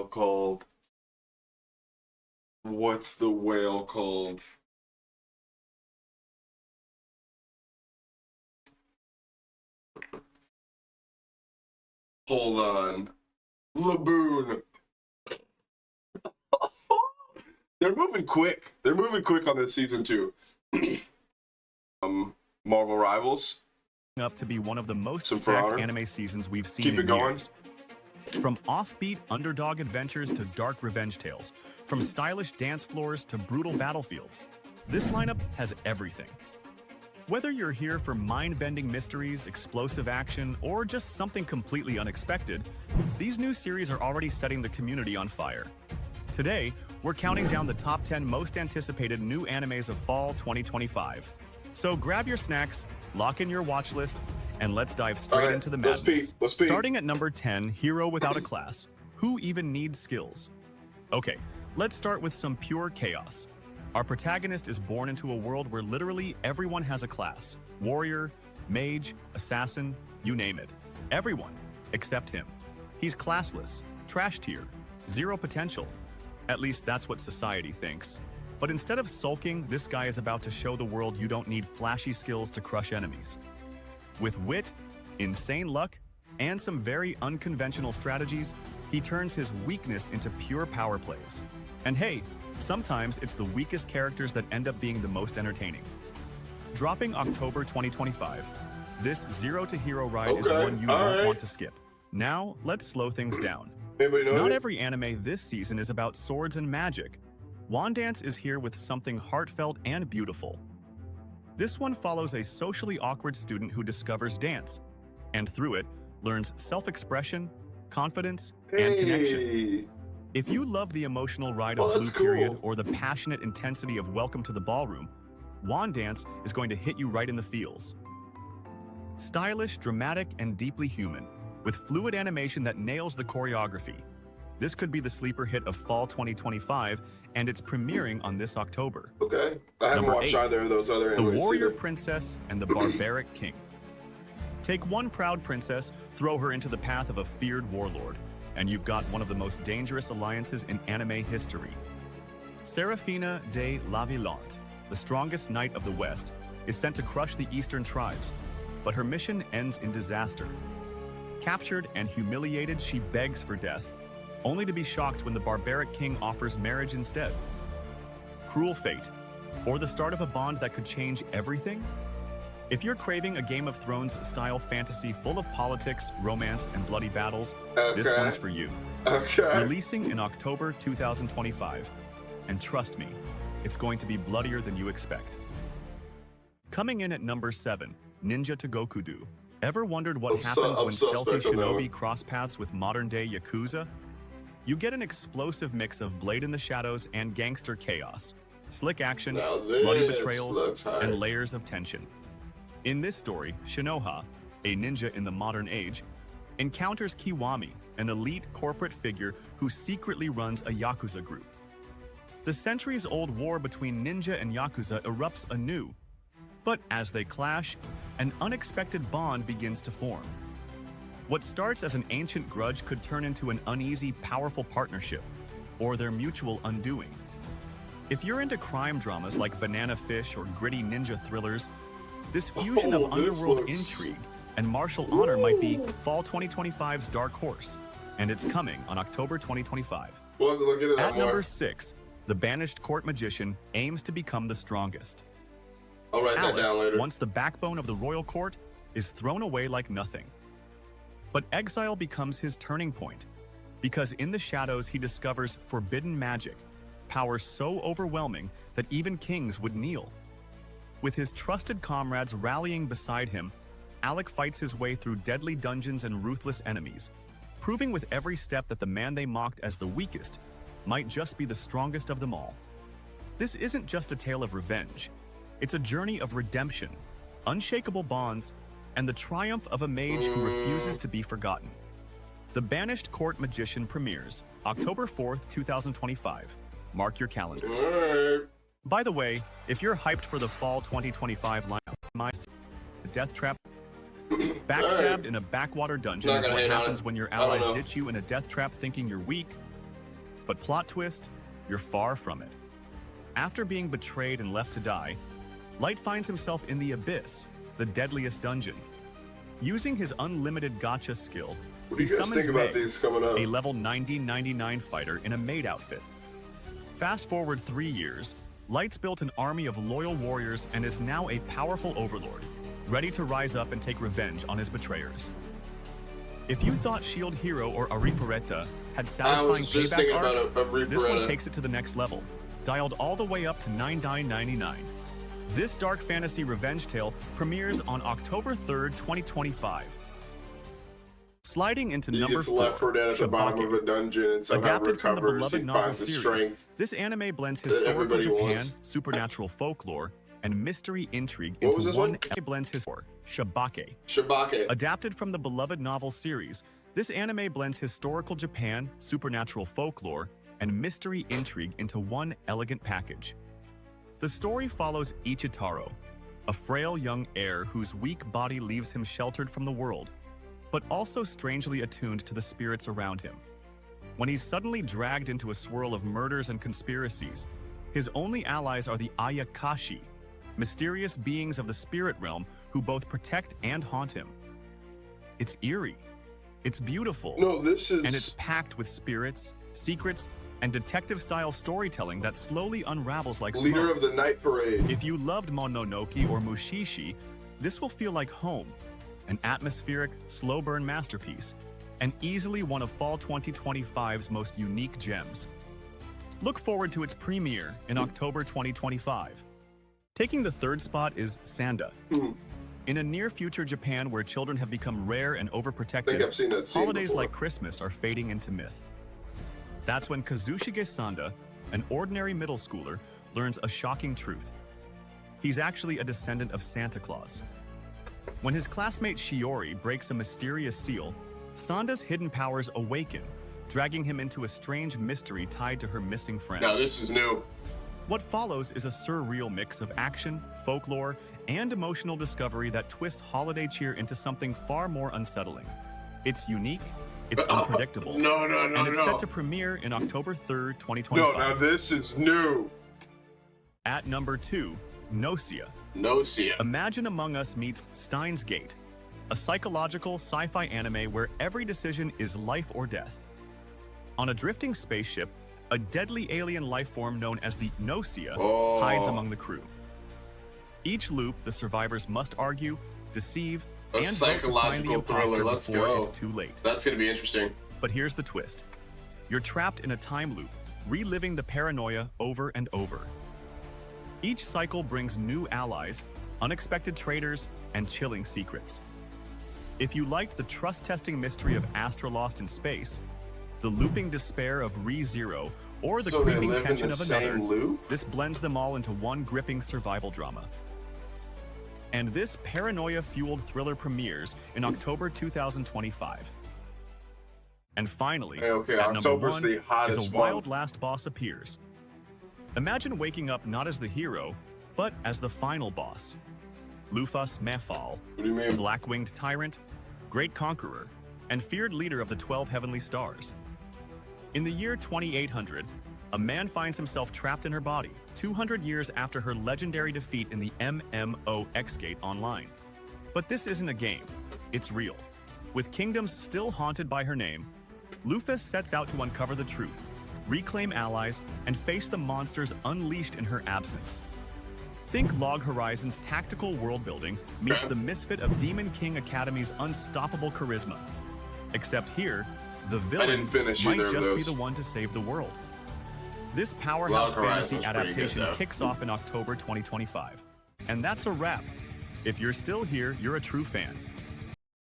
called? What's the whale called? Hold on. Laboon. They're moving quick. They're moving quick on this season too. Marvel Rivals. Up to be one of the most Some stacked honor. anime seasons we've seen Keep in it going. years. From offbeat underdog adventures to dark revenge tales, from stylish dance floors to brutal battlefields, this lineup has everything. Whether you're here for mind-bending mysteries, explosive action, or just something completely unexpected, these new series are already setting the community on fire. Today, we're counting down the top 10 most anticipated new animes of fall 2025. So grab your snacks, lock in your watch list, and let's dive straight into the madness. Let's peep. Starting at number 10, Hero Without a Class. Who even needs skills? Okay, let's start with some pure chaos. Our protagonist is born into a world where literally everyone has a class. Warrior, mage, assassin, you name it. Everyone, except him. He's classless, trash tier, zero potential. At least that's what society thinks. But instead of sulking, this guy is about to show the world you don't need flashy skills to crush enemies. With wit, insane luck, and some very unconventional strategies, he turns his weakness into pure power plays. And hey, sometimes it's the weakest characters that end up being the most entertaining. Dropping October 2025, this Zero to Hero ride is one you won't want to skip. Now, let's slow things down. Not every anime this season is about swords and magic. Wandance is here with something heartfelt and beautiful. This one follows a socially awkward student who discovers dance, and through it, learns self-expression, confidence, and connection. If you love the emotional ride of Blue Period or the passionate intensity of Welcome to the Ballroom, Wandance is going to hit you right in the feels. Stylish, dramatic, and deeply human, with fluid animation that nails the choreography. This could be the sleeper hit of fall 2025, and it's premiering on this October. Okay, I haven't watched either of those other The animes Warrior either. Princess and the Barbaric King. Take one proud princess, throw her into the path of a feared warlord, and you've got one of the most dangerous alliances in anime history. Serafina de la Villante, the strongest knight of the West, is sent to crush the Eastern tribes, but her mission ends in disaster. Captured and humiliated, she begs for death, only to be shocked when the Barbaric King offers marriage instead. Cruel fate, or the start of a bond that could change everything? If you're craving a Game of Thrones-style fantasy full of politics, romance, and bloody battles, this one's for you. Releasing in October 2025. And trust me, it's going to be bloodier than you expect. Coming in at number 7, Ninja to Gokudu. Ever wondered what happens when stealthy shinobi cross paths with modern-day Yakuza? You get an explosive mix of Blade in the Shadows and gangster chaos, slick action, bloody betrayals, and layers of tension. In this story, Shinoha, a ninja in the modern age, encounters Kiwami, an elite corporate figure who secretly runs a Yakuza group. The centuries-old war between ninja and Yakuza erupts anew, but as they clash, an unexpected bond begins to form. What starts as an ancient grudge could turn into an uneasy, powerful partnership, or their mutual undoing. If you're into crime dramas like Banana Fish or gritty ninja thrillers, this fusion of underworld intrigue and martial honor might be fall 2025's dark horse, and it's coming on October 2025. At number 6, the banished court magician aims to become the strongest. I'll write that down later. Once the backbone of the royal court, is thrown away like nothing. But exile becomes his turning point, because in the shadows he discovers forbidden magic, power so overwhelming that even kings would kneel. With his trusted comrades rallying beside him, Alec fights his way through deadly dungeons and ruthless enemies, proving with every step that the man they mocked as the weakest might just be the strongest of them all. This isn't just a tale of revenge. It's a journey of redemption, unshakable bonds, and the triumph of a mage who refuses to be forgotten. The Banished Court Magician premieres October 4th, 2025. Mark your calendars. By the way, if you're hyped for the fall 2025 lineup, the Death Trap, backstabbed in a backwater dungeon is what happens when your allies ditch you in a death trap thinking you're weak. But plot twist, you're far from it. After being betrayed and left to die, Light finds himself in the Abyss, the deadliest dungeon. Using his unlimited gacha skill, What do he you guys summons think about Mei, these coming up? a level 90-99 fighter in a maid outfit. Fast forward 3 years, Light's built an army of loyal warriors and is now a powerful overlord, ready to rise up and take revenge on his betrayers. If you thought Shield Hero or Arifureta had satisfying just thinking payback about arcs, this one Arifureta. takes it to the next level, dialed all the way up to 99.99. This dark fantasy revenge tale premieres on October 3rd, 2025. Sliding into He number gets 4, left for dead at the bottom of Shibake. a dungeon and somehow Adapted from the recovers. beloved He novel finds the series, strength. this anime blends that historical everybody Japan, wants. supernatural folklore, and mystery intrigue What into was this one. one? It blends his Shibake. Shibake. Adapted from the beloved novel series, this anime blends historical Japan, supernatural folklore, and mystery intrigue into one elegant package. The story follows Ichitaro, a frail young heir whose weak body leaves him sheltered from the world, but also strangely attuned to the spirits around him. When he's suddenly dragged into a swirl of murders and conspiracies, his only allies are the Ayakashi, mysterious beings of the spirit realm who both protect and haunt him. It's eerie, it's beautiful, No, this is... and it's packed with spirits, secrets, and detective-style storytelling that slowly unravels like Leader smoke. of the Night Parade. If you loved Mononoke or Mushishi, this will feel like home, an atmospheric, slow-burn masterpiece, and easily one of Fall 2025's most unique gems. Look forward to its premiere in October 2025. Taking the third spot is Sanda. In a near-future Japan where children have become rare and I think overprotected, I've seen that scene holidays before. like Christmas are fading into myth. That's when Kazushige Sanda, an ordinary middle schooler, learns a shocking truth. He's actually a descendant of Santa Claus. When his classmate Shiori breaks a mysterious seal, Sanda's hidden powers awaken, dragging him into a strange mystery tied to her missing friend. Now this is new. What follows is a surreal mix of action, folklore, and emotional discovery that twists holiday cheer into something far more unsettling. It's unique, it's unpredictable, No, and it's set to premiere in October 3rd, 2025. No, now this is new. At number 2, Nocia. Nocia. Imagine Among Us meets Steins Gate, a psychological sci-fi anime where every decision is life or death. On a drifting spaceship, a deadly alien life form known as the Nocia hides among the crew. Each loop, the survivors must argue, deceive, A and vote to find the psychological imposter thriller. Let's before go. it's too late. That's gonna be interesting. But here's the twist. You're trapped in a time loop, reliving the paranoia over and over. Each cycle brings new allies, unexpected traitors, and chilling secrets. If you liked the trust-testing mystery of Astra Lost in Space, the looping despair of ReZero, or the So they creeping live in tension the of another, same loop? this blends them all into one gripping survival drama. And this paranoia-fueled thriller premieres in October 2025. And finally, Okay, at number October's 1 the is hottest a wild month. last boss appears. Imagine waking up not as the hero, but as the final boss. Lufas Mefal, What do you mean? black-winged tyrant, great conqueror, and feared leader of the 12 heavenly stars. In the year 2800, a man finds himself trapped in her body, 200 years after her legendary defeat in the MMO X-Gate Online. But this isn't a game, it's real. With kingdoms still haunted by her name, Lufas sets out to uncover the truth, reclaim allies, and face the monsters unleashed in her absence. Think Log Horizon's tactical world-building meets the misfit of Demon King Academy's unstoppable charisma. Except here, the villain didn't finish might either of just be those. the one to save the world. This powerhouse Log Horizon fantasy was pretty good, adaptation though. kicks off in October 2025. And that's a wrap. If you're still here, you're a true fan.